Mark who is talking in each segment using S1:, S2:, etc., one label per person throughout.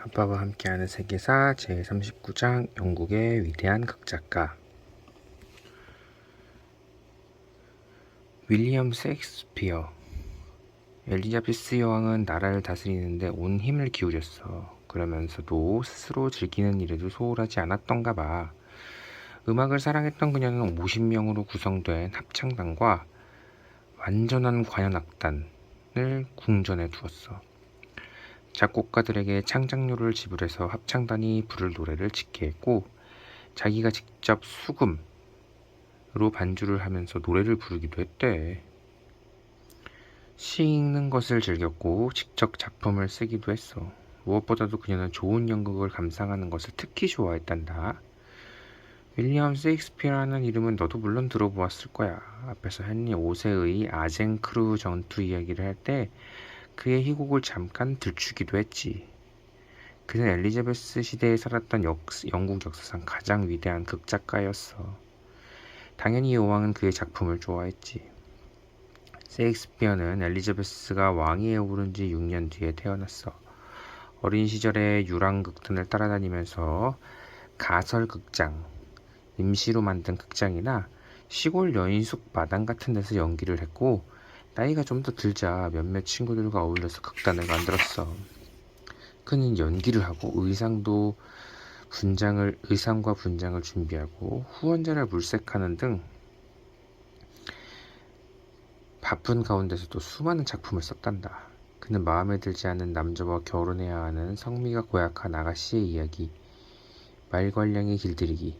S1: 아빠와 함께하는 세계사 제39장 영국의 위대한 극작가 윌리엄 셰익스피어. 엘리자베스 여왕은 나라를 다스리는데 온 힘을 기울였어. 그러면서도 스스로 즐기는 일에도 소홀하지 않았던가 봐. 음악을 사랑했던 그녀는 50명으로 구성된 합창단과 완전한 관현악단을 궁전에 두었어. 작곡가들에게 창작료를 지불해서 합창단이 부를 노래를 짓게 했고, 자기가 직접 수금으로 반주를 하면서 노래를 부르기도 했대. 시 읽는 것을 즐겼고 직접 작품을 쓰기도 했어. 무엇보다도 그녀는 좋은 연극을 감상하는 것을 특히 좋아했단다. 윌리엄 셰익스피어라는 이름은 너도 물론 들어보았을 거야. 앞에서 헨리 5세의 아젠크루 전투 이야기를 할 때 그의 희곡을 잠깐 들추기도 했지. 그는 엘리자베스 시대에 살았던 영국 역사상 가장 위대한 극작가였어. 당연히 여왕은 그의 작품을 좋아했지. 셰익스피어는 엘리자베스가 왕위에 오른 지 6년 뒤에 태어났어. 어린 시절에 유랑극단을 따라다니면서 가설극장, 임시로 만든 극장이나 시골 여인숙 마당 같은 데서 연기를 했고, 나이가 좀 더 들자 몇몇 친구들과 어울려서 극단을 만들었어. 그는 연기를 하고 의상과 분장을 준비하고 후원자를 물색하는 등 바쁜 가운데서도 수많은 작품을 썼단다. 그는 마음에 들지 않는 남자와 결혼해야 하는 성미가 고약한 아가씨의 이야기, 말괄량의 길들이기,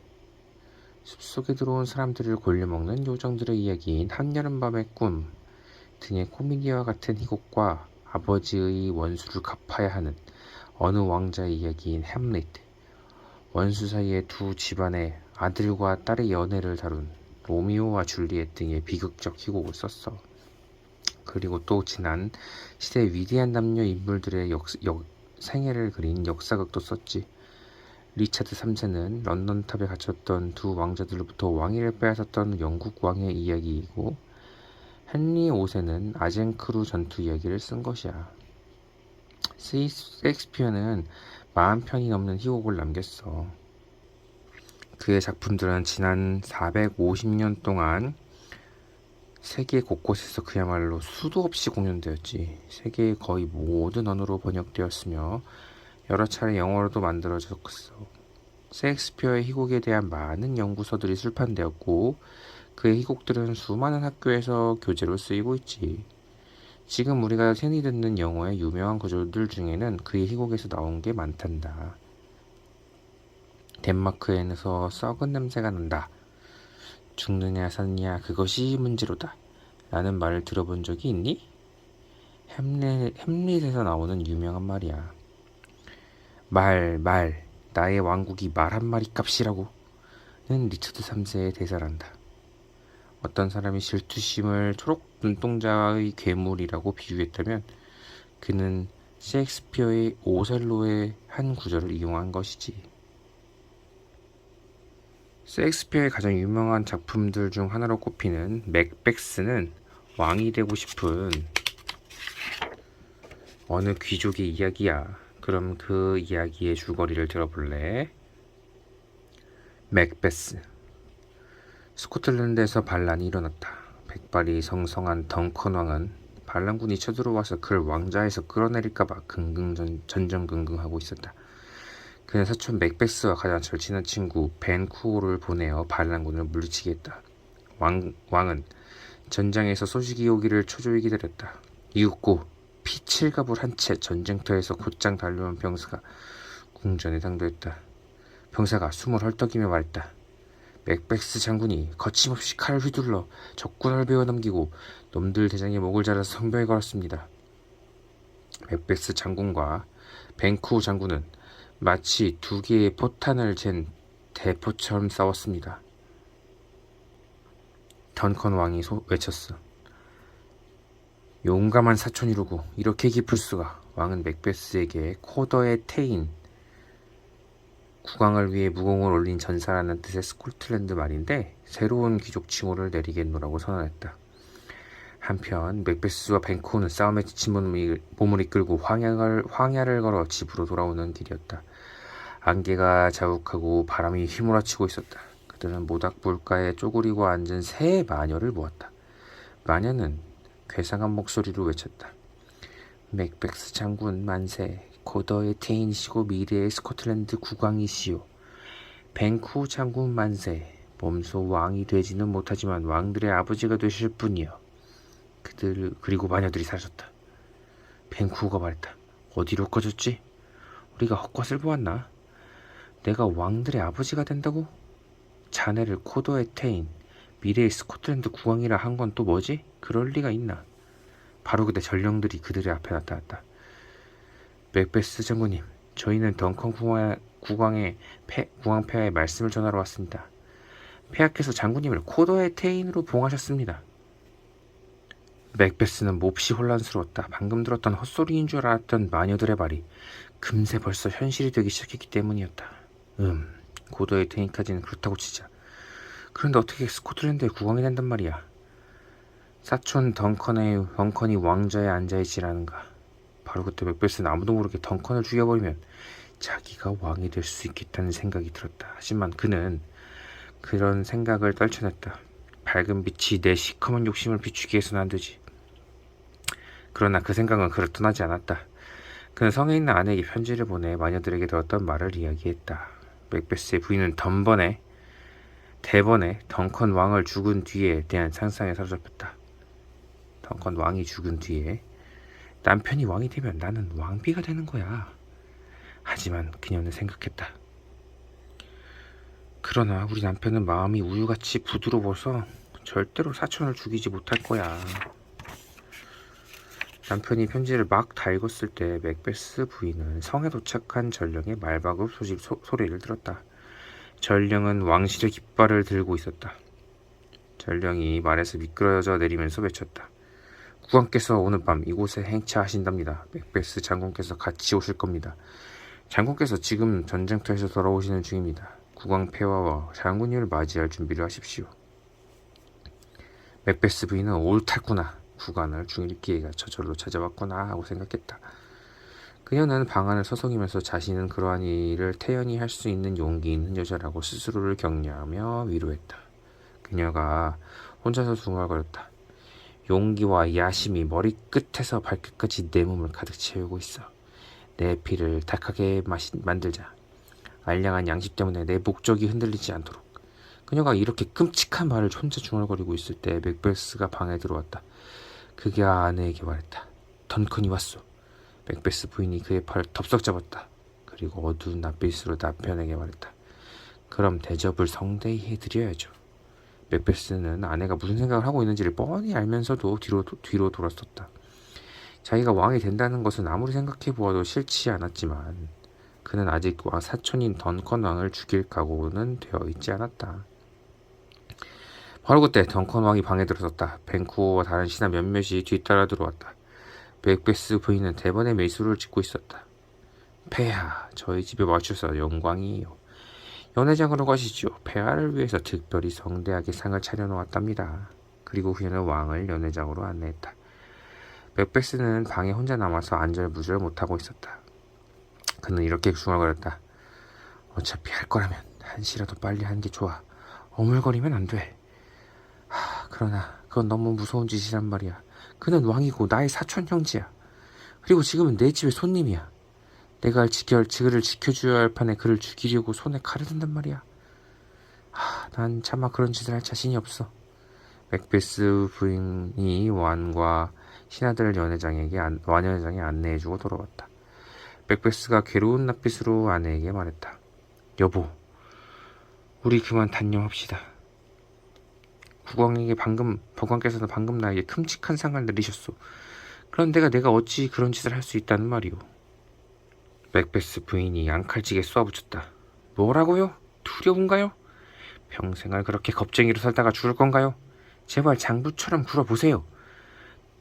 S1: 숲속에 들어온 사람들을 골려먹는 요정들의 이야기인 한여름밤의 꿈 등의 코미디와 같은 희곡과 아버지의 원수를 갚아야 하는 어느 왕자의 이야기인 햄릿, 원수 사이의 두 집안의 아들과 딸의 연애를 다룬 로미오와 줄리엣 등의 비극적 희곡을 썼어. 그리고 또 지난 시대의 위대한 남녀 인물들의 생애를 그린 역사극도 썼지. 리차드 3세는 런던탑에 갇혔던 두 왕자들로부터 왕위를 빼앗았던 영국 왕의 이야기이고, 헨리 5세는 아젠크루 전투 이야기를 쓴 것이야. 셰익스피어는 40편이 넘는 희곡을 남겼어. 그의 작품들은 지난 450년 동안 세계 곳곳에서 그야말로 수도 없이 공연되었지. 세계의 거의 모든 언어로 번역되었으며 여러 차례 영어로도 만들어졌어. 셰익스피어의 희곡에 대한 많은 연구서들이 출판되었고, 그의 희곡들은 수많은 학교에서 교재로 쓰이고 있지. 지금 우리가 흔히 듣는 영어의 유명한 구절들 중에는 그의 희곡에서 나온 게 많단다. 덴마크에서 썩은 냄새가 난다. 죽느냐 사느냐 그것이 문제로다. 라는 말을 들어본 적이 있니? 햄릿에서 나오는 유명한 말이야. 나의 왕국이 말 한 마리 값이라고. 는 리처드 3세의 대사란다. 어떤 사람이 질투심을 초록 눈동자의 괴물이라고 비유했다면 그는 셰익스피어의 오셀로의 한 구절을 이용한 것이지. 셰익스피어의 가장 유명한 작품들 중 하나로 꼽히는 맥베스는 왕이 되고 싶은 어느 귀족의 이야기야. 그럼 그 이야기의 줄거리를 들어볼래? 맥베스. 스코틀랜드에서 반란이 일어났다. 백발이 성성한 덩컨 왕은 반란군이 쳐들어와서 그를 왕좌에서 끌어내릴까봐 전전긍긍하고 있었다. 그는 사촌 맥베스와 가장 절친한 친구 벤쿠호를 보내어 반란군을 물리치게 했다. 왕은 전장에서 소식이 오기를 초조히 기다렸다. 이윽고 피칠갑을 한 채 전쟁터에서 곧장 달려온 병사가 궁전에 당도했다. 병사가 숨을 헐떡이며 말했다. 맥베스 장군이 거침없이 칼을 휘둘러 적군을 베어넘기고 놈들 대장의 목을 자라서 성벽에 걸었습니다. 맥베스 장군과 벤쿠 장군은 마치 두 개의 포탄을 잰 대포처럼 싸웠습니다. 던컨 왕이 외쳤어. 용감한 사촌이로고 이렇게 깊을 수가. 왕은 맥베스에게 코더의 태인, 국왕을 위해 무공을 올린 전사라는 뜻의 스코틀랜드 말인데 새로운 귀족 칭호를 내리겠노라고 선언했다. 한편 맥베스와 벤코는 싸움에 지친 몸을 이끌고 황야를 걸어 집으로 돌아오는 길이었다. 안개가 자욱하고 바람이 휘몰아치고 있었다. 그들은 모닥불가에 쪼그리고 앉은 세 마녀를 보았다. 마녀는 괴상한 목소리로 외쳤다. 맥베스 장군 만세. 고더의 태인이시고 미래의 스코틀랜드 국왕이시오. 벤쿠 장군 만세. 몸소 왕이 되지는 못하지만 왕들의 아버지가 되실 분이요. 그리고 마녀들이 사라졌다. 벤쿠가 말했다. 어디로 꺼졌지? 우리가 헛것을 보았나? 내가 왕들의 아버지가 된다고? 자네를 코더의 태인, 미래의 스코틀랜드 국왕이라 한 건 또 뭐지? 그럴 리가 있나? 바로 그때 전령들이 그들의 앞에 나타났다. 맥베스 장군님, 저희는 덩컨 국왕의 폐하의 말씀을 전하러 왔습니다. 폐하께서 장군님을 코더의 태인으로 봉하셨습니다. 맥베스는 몹시 혼란스러웠다. 방금 들었던 헛소리인 줄 알았던 마녀들의 말이 금세 벌써 현실이 되기 시작했기 때문이었다. 고더의 태인까지는 그렇다고 치자. 그런데 어떻게 스코틀랜드의 국왕이 된단 말이야? 사촌 덩컨이 왕좌에 앉아있지라는가. 바로 그때 맥베스는 아무도 모르게 덩컨을 죽여버리면 자기가 왕이 될 수 있겠다는 생각이 들었다. 하지만 그는 그런 생각을 떨쳐냈다. 밝은 빛이 내 시커먼 욕심을 비추게 해서는 안 되지. 그러나 그 생각은 그를 떠나지 않았다. 그는 성에 있는 아내에게 편지를 보내 마녀들에게 들었던 말을 이야기했다. 맥베스의 부인은 대번에 덩컨 왕을 죽은 뒤에 대한 상상에 사로잡혔다. 덩컨 왕이 죽은 뒤에 남편이 왕이 되면 나는 왕비가 되는 거야. 하지만 그녀는 생각했다. 그러나 우리 남편은 마음이 우유같이 부드러워서 절대로 사촌을 죽이지 못할 거야. 남편이 편지를 막 다 읽었을 때 맥베스 부인은 성에 도착한 전령의 말박읍 소리를 들었다. 전령은 왕실의 깃발을 들고 있었다. 전령이 말에서 미끄러져 내리면서 외쳤다. 국왕께서 오늘 밤 이곳에 행차하신답니다. 맥베스 장군께서 같이 오실 겁니다. 장군께서 지금 전쟁터에서 돌아오시는 중입니다. 국왕 폐하와 장군님을 맞이할 준비를 하십시오. 맥베스 부인은 옳았구나. 국왕을 죽일 기회가 저절로 찾아왔구나 하고 생각했다. 그녀는 방 안을 서성이면서 자신은 그러한 일을 태연히 할 수 있는 용기 있는 여자라고 스스로를 격려하며 위로했다. 그녀가 혼자서 중얼거렸다. 용기와 야심이 머리끝에서 발끝까지 내 몸을 가득 채우고 있어. 내 피를 탁하게 만들자. 알량한 양심 때문에 내 목적이 흔들리지 않도록. 그녀가 이렇게 끔찍한 말을 혼자 중얼거리고 있을 때 맥베스가 방에 들어왔다. 그게 아내에게 말했다. 덩컨이 왔소. 맥베스 부인이 그의 팔을 덥석 잡았다. 그리고 어두운 낯빛으로 남편에게 말했다. 그럼 대접을 성대히 해드려야죠. 맥베스는 아내가 무슨 생각을 하고 있는지를 뻔히 알면서도 뒤로 돌아섰다. 자기가 왕이 된다는 것은 아무리 생각해 보아도 싫지 않았지만 그는 아직 사촌인 덩컨 왕을 죽일 각오는 되어 있지 않았다. 바로 그때 덩컨 왕이 방에 들어섰다. 벤쿠어와 다른 신하 몇몇이 뒤따라 들어왔다. 맥베스 부인은 대번에 미소를 짓고 있었다. 폐하, 저희 집에 와주셔서 영광이에요. 연회장으로 가시죠. 폐하를 위해서 특별히 성대하게 상을 차려놓았답니다. 그리고 그녀는 왕을 연회장으로 안내했다. 맥베스는 방에 혼자 남아서 안절부절 못하고 있었다. 그는 이렇게 중얼거렸다. 어차피 할 거라면 한시라도 빨리 하는 게 좋아. 어물거리면 안 돼. 그러나 그건 너무 무서운 짓이란 말이야. 그는 왕이고 나의 사촌 형제야. 그리고 지금은 내 집의 손님이야. 내가 그를 지켜줘야 할 판에 그를 죽이려고 손에 칼을 든단 말이야. 난 차마 그런 짓을 할 자신이 없어. 맥베스 부인이 왕과 신하들을 완연회장에 안내해주고 돌아왔다. 맥베스가 괴로운 낯빛으로 아내에게 말했다. 여보, 우리 그만 단념합시다. 국왕께서는 방금 나에게 큼직한 상을 내리셨소. 그런데 내가 어찌 그런 짓을 할 수 있다는 말이오. 맥베스 부인이 양칼지게 쏘아붙였다. 뭐라고요? 두려운가요? 평생을 그렇게 겁쟁이로 살다가 죽을 건가요? 제발 장부처럼 굴어보세요.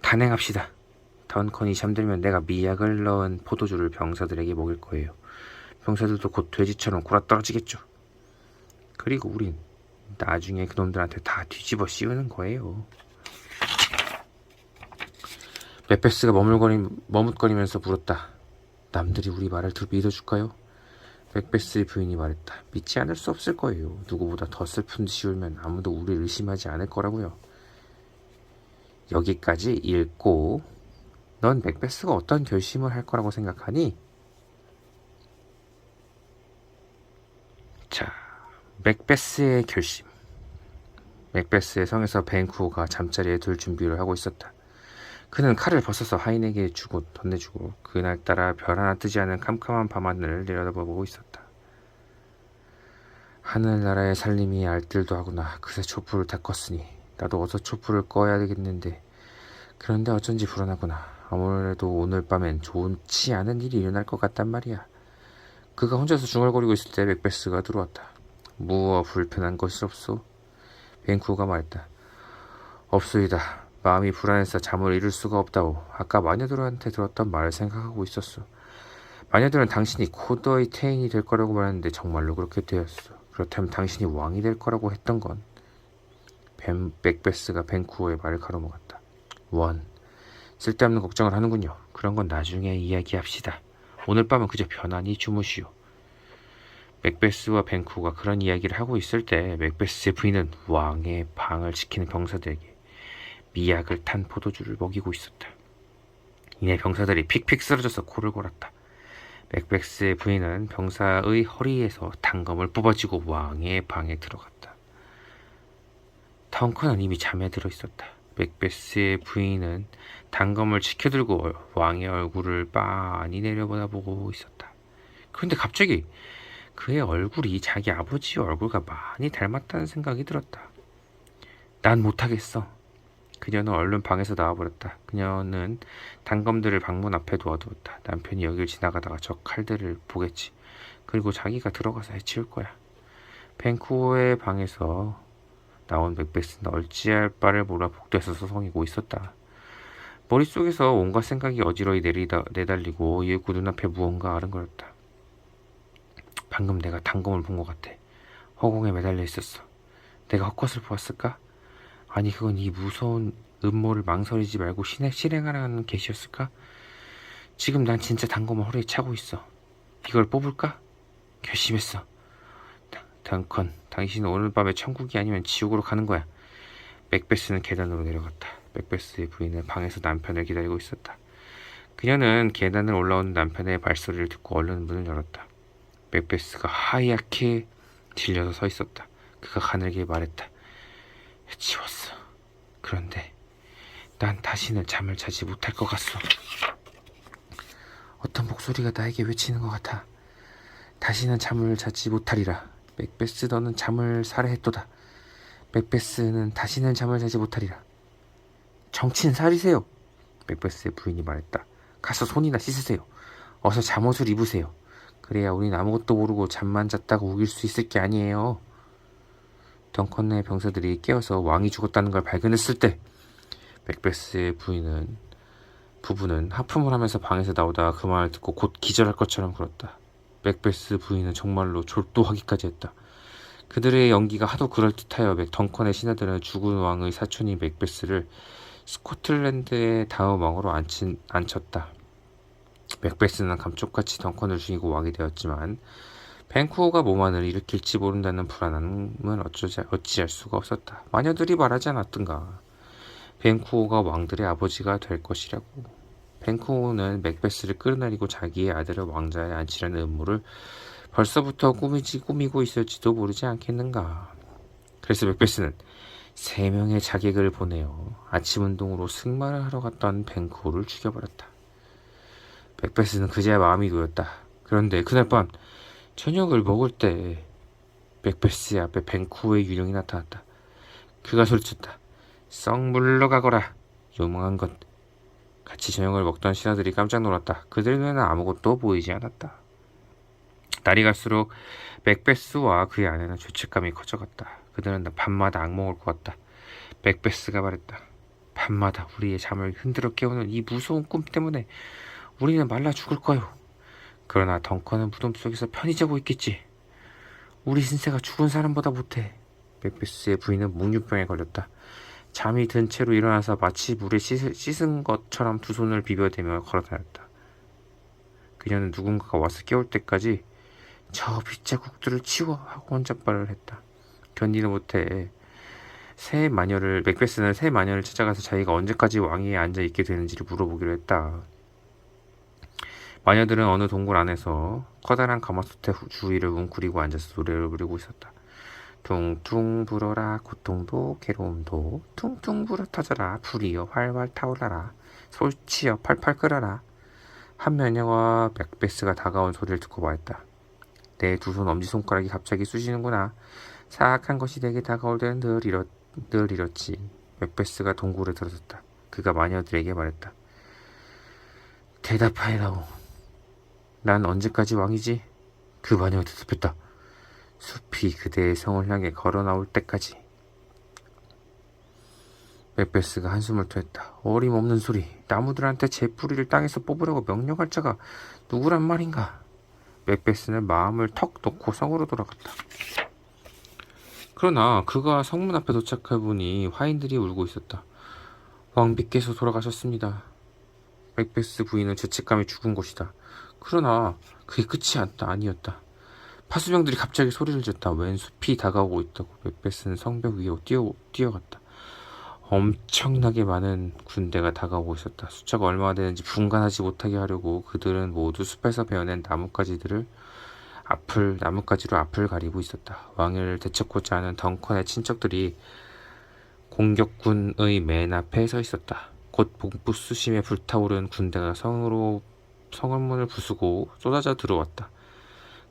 S1: 단행합시다. 덩컨이 잠들면 내가 미약을 넣은 포도주를 병사들에게 먹일 거예요. 병사들도 곧 돼지처럼 굴어떨어지겠죠. 그리고 우린 나중에 그놈들한테 다 뒤집어 씌우는 거예요. 맥베스가 머뭇거리면서 물었다. 남들이 우리 말을 믿어줄까요? 맥베스의 부인이 말했다. 믿지 않을 수 없을 거예요. 누구보다 더 슬픈 듯이 울면 아무도 우리를 의심하지 않을 거라고요. 여기까지 읽고 넌 맥베스가 어떤 결심을 할 거라고 생각하니? 자, 맥베스의 결심. 맥베스의 성에서 벤쿠어가 잠자리에 들 준비를 하고 있었다. 그는 칼을 벗어서 하인에게 주고 건네주고 그날따라 별 하나 뜨지 않은 캄캄한 밤하늘을 내려다보고 있었다. 하늘나라의 살림이 알뜰도 하구나. 그새 촛불을 다 껐으니 나도 어서 촛불을 꺼야 되겠는데 그런데 어쩐지 불안하구나. 아무래도 오늘 밤엔 좋지 않은 일이 일어날 것 같단 말이야. 그가 혼자서 중얼거리고 있을 때 맥베스가 들어왔다. 무엇 불편한 것이 없소? 벤쿠가 말했다. 없소이다. 마음이 불안해서 잠을 이룰 수가 없다오. 아까 마녀들한테 들었던 말을 생각하고 있었소. 마녀들은 당신이 고더의 태인이 될 거라고 말했는데 정말로 그렇게 되었소. 그렇다면 당신이 왕이 될 거라고 했던 건? 맥베스가 벤쿠어의 말을 가로막았다. 원, 쓸데없는 걱정을 하는군요. 그런 건 나중에 이야기합시다. 오늘 밤은 그저 편안히 주무시오. 맥베스와 벤쿠가 그런 이야기를 하고 있을 때 맥베스의 부인은 왕의 방을 지키는 병사들에게 미약을 탄 포도주를 먹이고 있었다. 이내 병사들이 픽픽 쓰러져서 코를 골았다. 맥베스의 부인은 병사의 허리에서 단검을 뽑아쥐고 왕의 방에 들어갔다. 덩컨은 이미 잠에 들어 있었다. 맥베스의 부인은 단검을 치켜들고 왕의 얼굴을 빤히 내려다보고 있었다. 그런데 갑자기 그의 얼굴이 자기 아버지의 얼굴과 많이 닮았다는 생각이 들었다. 난 못하겠어. 그녀는 얼른 방에서 나와버렸다. 그녀는 단검들을 방문 앞에 놓아두었다. 남편이 여길 지나가다가 저 칼들을 보겠지. 그리고 자기가 들어가서 해치울 거야. 벤쿠어의 방에서 나온 맥베스는 어찌할 바를 몰라 복도에서 서성이고 있었다. 머릿속에서 온갖 생각이 어지러이 내달리고 이윽고 눈앞에 무언가 아른거렸다. 방금 내가 단검을 본 것 같아. 허공에 매달려 있었어. 내가 헛것을 보았을까? 아니 그건 이 무서운 음모를 망설이지 말고 실행하라는 계시였을까? 지금 난 진짜 단검을 허리에 차고 있어. 이걸 뽑을까? 결심했어. 덩컨, 당신은 오늘 밤에 천국이 아니면 지옥으로 가는 거야. 맥베스는 계단으로 내려갔다. 맥베스의 부인은 방에서 남편을 기다리고 있었다. 그녀는 계단을 올라오는 남편의 발소리를 듣고 얼른 문을 열었다. 맥베스가 하얗게 질려서 서 있었다. 그가 가늘게 말했다. 해치웠어. 그런데 난 다시는 잠을 자지 못할 것 같소. 어떤 목소리가 나에게 외치는 것 같아. 다시는 잠을 자지 못하리라. 맥베스 너는 잠을 살해했도다. 맥베스는 다시는 잠을 자지 못하리라. 정신 차리세요. 맥베스의 부인이 말했다. 가서 손이나 씻으세요. 어서 잠옷을 입으세요. 그래야 우린 아무것도 모르고 잠만 잤다고 우길 수 있을 게 아니에요. 덩컨의 병사들이 깨어서 왕이 죽었다는 걸 발견했을 때 맥베스의 부부는 하품을 하면서 방에서 나오다가 그 말을 듣고 곧 기절할 것처럼 굴었다. 맥베스 부인은 정말로 졸도하기까지 했다. 그들의 연기가 하도 그럴듯하여 덩컨의 신하들은 죽은 왕의 사촌인 맥베스를 스코틀랜드의 다음 왕으로 앉혔다. 맥베스는 감쪽같이 덩컨을 죽이고 왕이 되었지만 벤쿠어가 모만을 일으킬지 모른다는 불안함은 어찌할 수가 없었다. 마녀들이 말하지 않았던가. 벤쿠어가 왕들의 아버지가 될 것이라고. 벤쿠어는 맥베스를 끌어내리고 자기의 아들을 왕자에 앉히려는 음모를 벌써부터 꾸미고 있을지도 모르지 않겠는가. 그래서 맥베스는 3명의 자객을 보내어 아침 운동으로 승마를 하러 갔던 벤쿠어를 죽여버렸다. 맥베스는 그제야 마음이 놓였다. 그런데 그날 밤 저녁을 먹을 때 맥베스의 앞에 벤쿠어의 유령이 나타났다. 그가 소리쳤다. 썩 물러가거라. 요망한 것. 같이 저녁을 먹던 신하들이 깜짝 놀랐다. 그들 눈에는 아무것도 보이지 않았다. 날이 갈수록 맥베스와 그의 아내는 죄책감이 커져갔다. 그들은 밤마다 악몽을 꾸었다. 맥베스가 말했다. 밤마다 우리의 잠을 흔들어 깨우는 이 무서운 꿈 때문에 우리는 말라 죽을 거요. 그러나 덩컨은 무덤 속에서 편히 자고 있겠지. 우리 신세가 죽은 사람보다 못해. 맥베스의 부인은 묵유병에 걸렸다. 잠이 든 채로 일어나서 마치 물에 씻은 것처럼 두 손을 비벼대며 걸어다녔다. 그녀는 누군가가 와서 깨울 때까지 저 빗자국들을 치워 하고 혼잣말을 했다. 견디는 못해 맥베스는 새 마녀를 찾아가서 자기가 언제까지 왕위에 앉아 있게 되는지를 물어보기로 했다. 마녀들은 어느 동굴 안에서 커다란 가마솥의 주위를 웅크리고 앉아서 노래를 부르고 있었다. 퉁퉁 불어라 고통도 괴로움도 퉁퉁 불어 터져라 불이여 활활 타올라라 솔치여 팔팔 끓어라. 한 마녀와 맥베스가 다가온 소리를 듣고 말했다. 내 두 손 엄지손가락이 갑자기 쑤시는구나. 사악한 것이 내게 다가올 때는 늘 이렇지. 맥베스가 동굴에 들어섰다. 그가 마녀들에게 말했다. 대답하라오. 난 언제까지 왕이지? 그 마녀가 대답했다. 숲이 그대의 성을 향해 걸어 나올 때까지. 맥베스가 한숨을 토했다. 어림없는 소리. 나무들한테 제 뿌리를 땅에서 뽑으려고 명령할 자가 누구란 말인가? 맥베스는 마음을 턱 놓고 성으로 돌아갔다. 그러나 그가 성문 앞에 도착해보니 화인들이 울고 있었다. 왕비께서 돌아가셨습니다. 맥베스 부인은 죄책감이 죽은 것이다. 그러나 그게 끝이 아니었다. 파수병들이 갑자기 소리를 졌다. 웬 숲이 다가오고 있다고. 맥베스는 성벽 위에 뛰어갔다. 엄청나게 많은 군대가 다가오고 있었다. 숫자가 얼마나 되는지 분간하지 못하게 하려고 그들은 모두 숲에서 베어낸 나뭇가지로 앞을 가리고 있었다. 왕을 되찾고자 하는 덩컨의 친척들이 공격군의 맨 앞에 서 있었다. 곧 복부수심에 불타오른 군대가 성문을 부수고 쏟아져 들어왔다.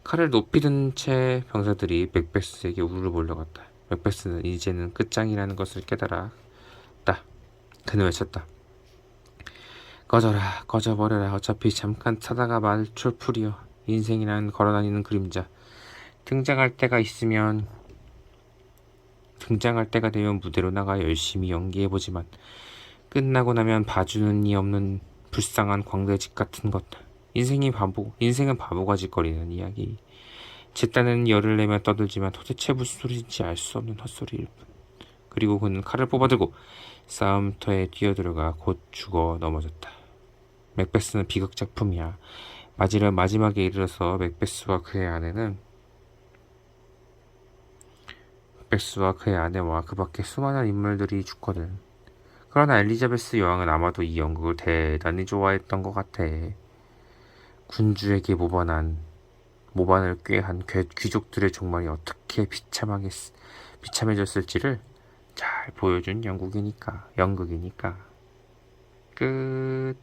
S1: 칼을 높이 든 채 병사들이 맥베스에게 우르르 몰려갔다. 맥베스는 이제는 끝장이라는 것을 깨달았다. 그는 외쳤다. 꺼져라, 꺼져버려라. 어차피 잠깐 타다가 말 촐풀이여. 인생이란 걸어다니는 그림자. 등장할 때가 되면 무대로 나가 열심히 연기해보지만 끝나고 나면 봐주는 이 없는 불쌍한 광대직 같은 것. 인생은 바보가 짓거리는 이야기. 제 딴에는 열을 내며 떠들지만 도대체 무슨 소리인지 알 수 없는 헛소리일 뿐. 그리고 그는 칼을 뽑아들고 싸움터에 뛰어들어가 곧 죽어 넘어졌다. 맥베스는 비극작품이야. 마지막에 이르러서 맥베스와 그의 아내와 그 밖에 수많은 인물들이 죽거든. 그러나 엘리자베스 여왕은 아마도 이 연극을 대단히 좋아했던 것 같아. 군주에게 모반을 꾀한 귀족들의 종말이 어떻게 비참해졌을지를 잘 보여준 연극이니까. 끝.